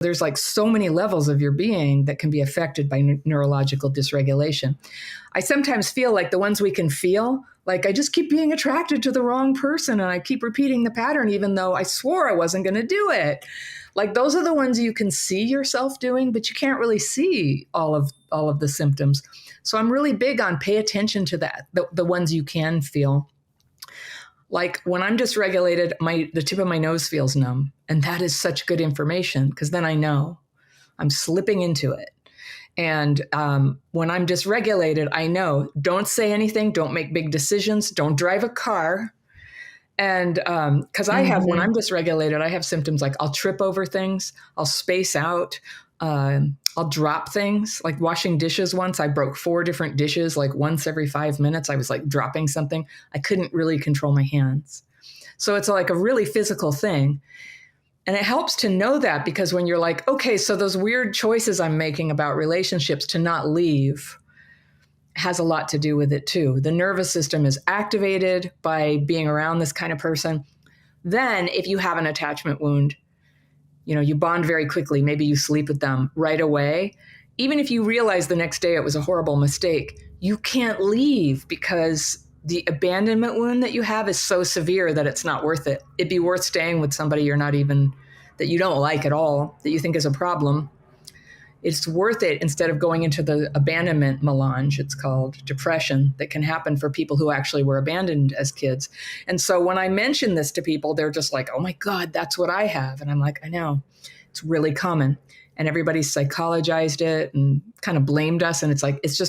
There's like so many levels of your being that can be affected by neurological dysregulation. I sometimes feel like the ones we can feel, like I just keep being attracted to the wrong person and I keep repeating the pattern, even though I swore I wasn't going to do it. Like those are the ones you can see yourself doing, but you can't really see all of the symptoms. So I'm really big on pay attention to that, the ones you can feel. Like when I'm dysregulated, the tip of my nose feels numb. And that is such good information because then I know I'm slipping into it. And when I'm dysregulated, I know don't say anything, don't make big decisions, don't drive a car. And because I have, when I'm dysregulated, I have symptoms like I'll trip over things, I'll space out, I'll drop things. Like washing dishes once, I broke 4 different dishes, like once every 5 minutes, I was like dropping something. I couldn't really control my hands. So it's like a really physical thing. And it helps to know that because when you're like, okay, so those weird choices I'm making about relationships to not leave has a lot to do with it too. The nervous system is activated by being around this kind of person. Then if you have an attachment wound, you bond very quickly. Maybe you sleep with them right away. Even if you realize the next day it was a horrible mistake, you can't leave because the abandonment wound that you have is so severe that it's not worth it. It'd be worth staying with somebody that you don't like at all, that you think is a problem. It's worth it instead of going into the abandonment melange, it's called, depression, that can happen for people who actually were abandoned as kids. And so when I mention this to people, they're just like, oh my God, that's what I have. And I'm like, I know, it's really common. And everybody's psychologized it and kind of blamed us. And it's like, it's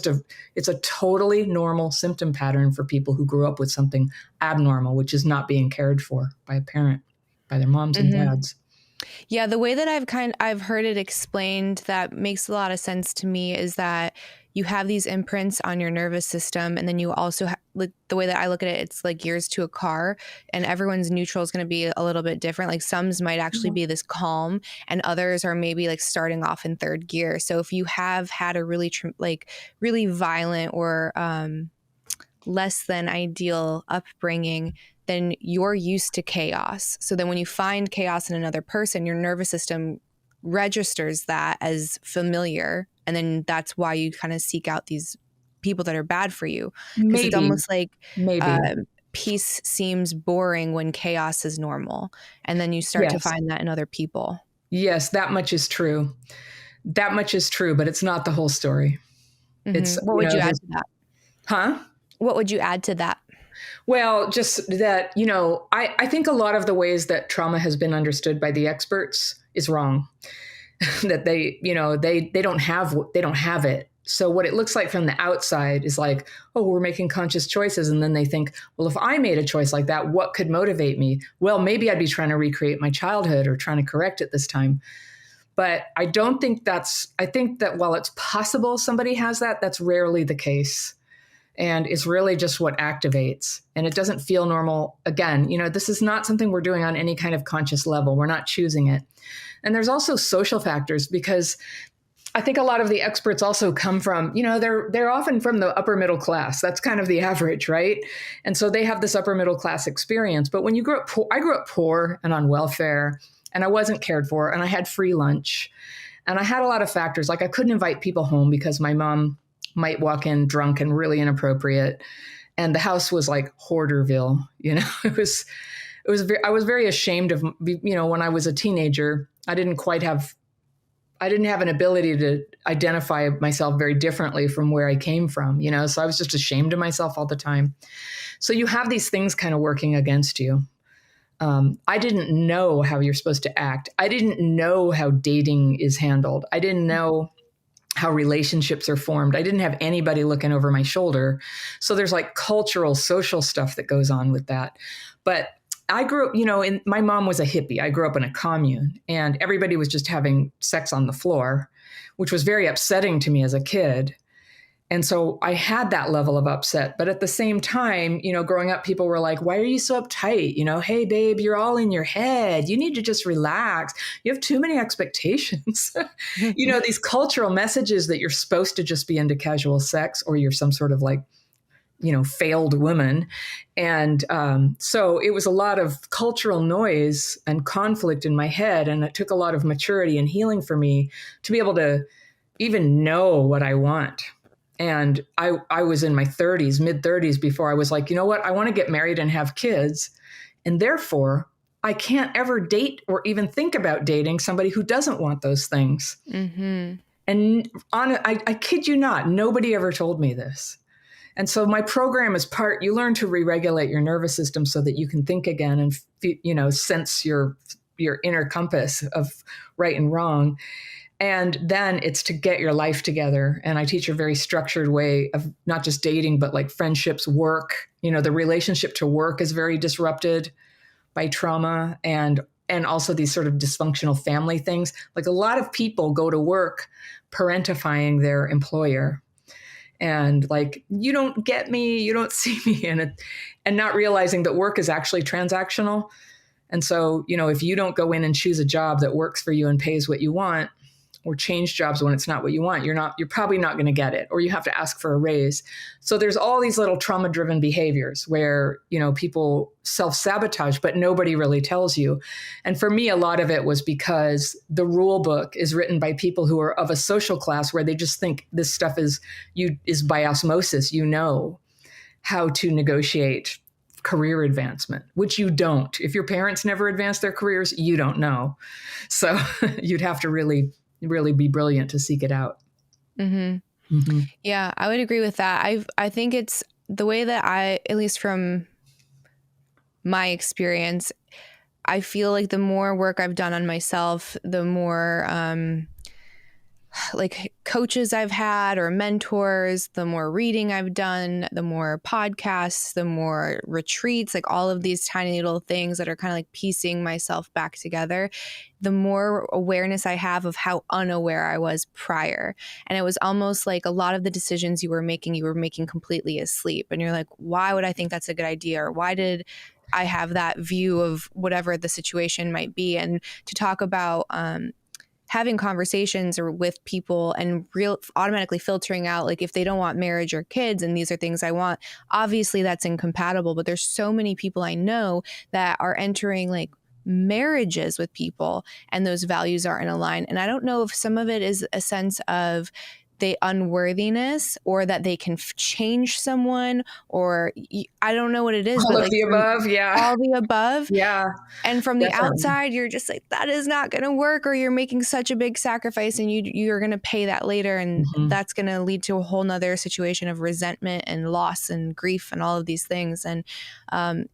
a totally normal symptom pattern for people who grew up with something abnormal, which is not being cared for by a parent, by their moms and dads. Yeah, the way that I've heard it explained that makes a lot of sense to me is that you have these imprints on your nervous system, and then you also like the way that I look at it, it's like gears to a car, and everyone's neutral is going to be a little bit different. Like some's might actually be this calm, and others are maybe like starting off in third gear. So if you have had a really really violent or less than ideal upbringing, then you're used to chaos. So then when you find chaos in another person, your nervous system registers that as familiar. And then that's why you kind of seek out these people that are bad for you. Because it's almost like peace seems boring when chaos is normal. And then you start to find that in other people. Yes, that much is true. That much is true, but it's not the whole story. What would you add to that? Huh? What would you add to that? Well, just that, I think a lot of the ways that trauma has been understood by the experts is wrong. That they don't have it. So what it looks like from the outside is like, oh, we're making conscious choices. And then they think, well, if I made a choice like that, what could motivate me? Well, maybe I'd be trying to recreate my childhood or trying to correct it this time. But I think that while it's possible somebody has that, that's rarely the case. And it's really just what activates. And it doesn't feel normal. Again, this is not something we're doing on any kind of conscious level. We're not choosing it. And there's also social factors, because I think a lot of the experts also come from, they're often from the upper middle class. That's kind of the average, right? And so they have this upper middle class experience. But when you grow up poor, I grew up poor and on welfare, and I wasn't cared for, and I had free lunch. And I had a lot of factors. Like I couldn't invite people home because my mom might walk in drunk and really inappropriate. And the house was like Hoarderville, I was very ashamed of, when I was a teenager, I didn't have an ability to identify myself very differently from where I came from, so I was just ashamed of myself all the time. So you have these things kind of working against you. I didn't know how you're supposed to act. I didn't know how dating is handled. I didn't know how relationships are formed. I didn't have anybody looking over my shoulder. So there's like cultural, social stuff that goes on with that. But I grew up, my mom was a hippie. I grew up in a commune, and everybody was just having sex on the floor, which was very upsetting to me as a kid. And so I had that level of upset. But at the same time, growing up, people were like, why are you so uptight? Hey, babe, you're all in your head. You need to just relax. You have too many expectations. These cultural messages that you're supposed to just be into casual sex, or you're some sort of like, failed woman. And so it was a lot of cultural noise and conflict in my head. And it took a lot of maturity and healing for me to be able to even know what I want. And I was in my 30s, mid 30s, before I was like, you know what? I want to get married and have kids. And therefore, I can't ever date or even think about dating somebody who doesn't want those things. Mm-hmm. And I kid you not, nobody ever told me this. And so my program is you learn to re-regulate your nervous system so that you can think again and, sense your inner compass of right and wrong. And then it's to get your life together. And I teach a very structured way of not just dating, but like friendships, work. The relationship to work is very disrupted by trauma and also these sort of dysfunctional family things. Like a lot of people go to work parentifying their employer. And like, you don't get me, you don't see me, and not realizing that work is actually transactional. And so, if you don't go in and choose a job that works for you and pays what you want, or change jobs when it's not what you want, you're probably not going to get it, or you have to ask for a raise. So there's all these little trauma-driven behaviors where, people self-sabotage, but nobody really tells you. And for me, a lot of it was because the rule book is written by people who are of a social class where they just think this stuff is by osmosis. How to negotiate career advancement, which you don't. If your parents never advanced their careers, you don't know. So you'd have to really be brilliant to seek it out. Mm-hmm. Mm-hmm. Yeah, I would agree with that. I think it's the way that at least from my experience, I feel like the more work I've done on myself, the more like coaches I've had or mentors, the more reading I've done, the more podcasts, the more retreats, like all of these tiny little things that are kind of like piecing myself back together, the more awareness I have of how unaware I was prior. And it was almost like a lot of the decisions you were making completely asleep. And you're like, why would I think that's a good idea? Or why did I have that view of whatever the situation might be? And to talk about having conversations or with people and automatically filtering out, like if they don't want marriage or kids and these are things I want, obviously that's incompatible. But there's so many people I know that are entering like marriages with people and those values aren't aligned. And I don't know if some of it is a sense of the unworthiness or that they can change someone, or I don't know what it is. All but of like the above. Yeah. All the above. Yeah. And from the Definitely. outside, you're just like, that is not going to work, or you're making such a big sacrifice and you're going to pay that later. And that's going to lead to a whole nother situation of resentment and loss and grief and all of these things. And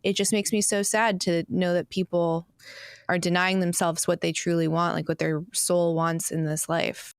it just makes me so sad to know that people are denying themselves what they truly want, like what their soul wants in this life.